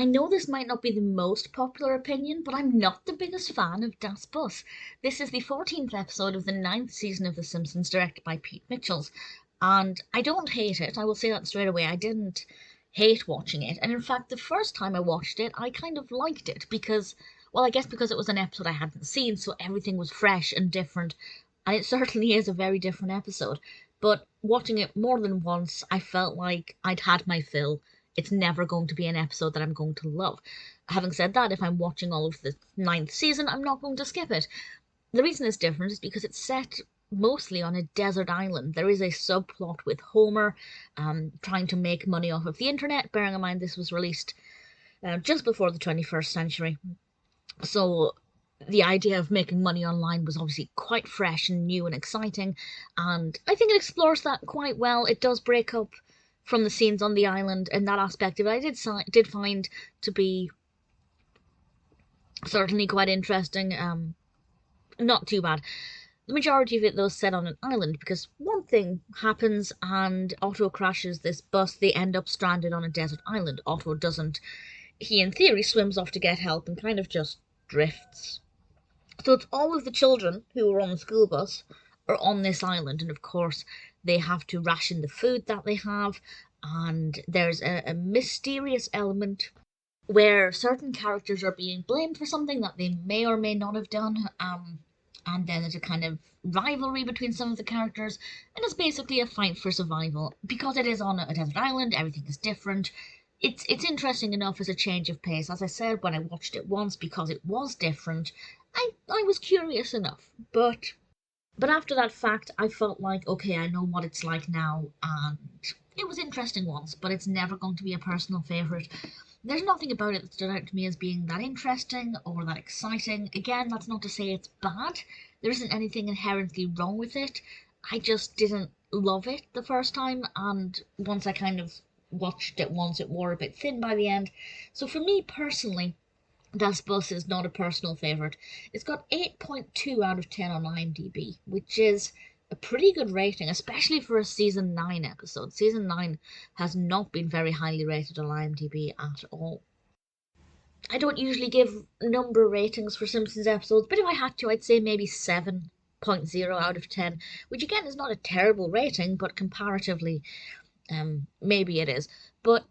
I know this might not be the most popular opinion, but I'm not the biggest fan of Das Bus. This is the 14th episode of the 9th season of The Simpsons, directed by Pete Michels. And I don't hate it, I will say that straight away. I didn't hate watching it. And in fact, the first time I watched it, I kind of liked it because, well, I guess because it was an episode I hadn't seen, so everything was fresh and different. And it certainly is a very different episode. But watching it more than once, I felt like I'd had my fill. It's never going to be an episode that I'm going to love. Having said that, if I'm watching all of the 9th season, I'm not going to skip it. The reason it's different is because it's set mostly on a desert island. There is a subplot with Homer trying to make money off of the internet, bearing in mind this was released just before the 21st century. So the idea of making money online was obviously quite fresh and new and exciting, and I think it explores that quite well. It does break up from the scenes on the island, and that aspect of it I did find to be certainly quite interesting. Not too bad. The majority of it, though, is set on an island because one thing happens and Otto crashes this bus. They end up stranded on a desert island. Otto doesn't. He, in theory, swims off to get help and kind of just drifts. So it's all of the children who were on the school bus are on this island, and of course they have to ration the food that they have, and there's a mysterious element where certain characters are being blamed for something that they may or may not have done, and then there's a kind of rivalry between some of the characters, and it's basically a fight for survival. Because it is on a desert island, everything is different. It's interesting enough as a change of pace. As I said, when I watched it once, because it was different, I was curious enough. But after that fact, I felt like, okay, I know what it's like now, and it was interesting once, but it's never going to be a personal favourite. There's nothing about it that stood out to me as being that interesting or that exciting. Again, that's not to say it's bad. There isn't anything inherently wrong with it. I just didn't love it the first time, and once I kind of watched it once, it wore a bit thin by the end. So for me personally, Das Bus is not a personal favourite. It's got 8.2 out of 10 on IMDb, which is a pretty good rating, especially for a season 9 episode. Season 9 has not been very highly rated on IMDb at all. I don't usually give number ratings for Simpsons episodes, but if I had to, I'd say maybe 7.0 out of 10, which again is not a terrible rating, but comparatively, maybe it is. But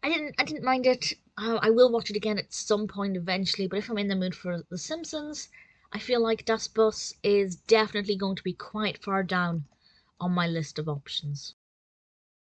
I didn't mind it. I will watch it again at some point eventually, but if I'm in the mood for The Simpsons, I feel like Das Bus is definitely going to be quite far down on my list of options.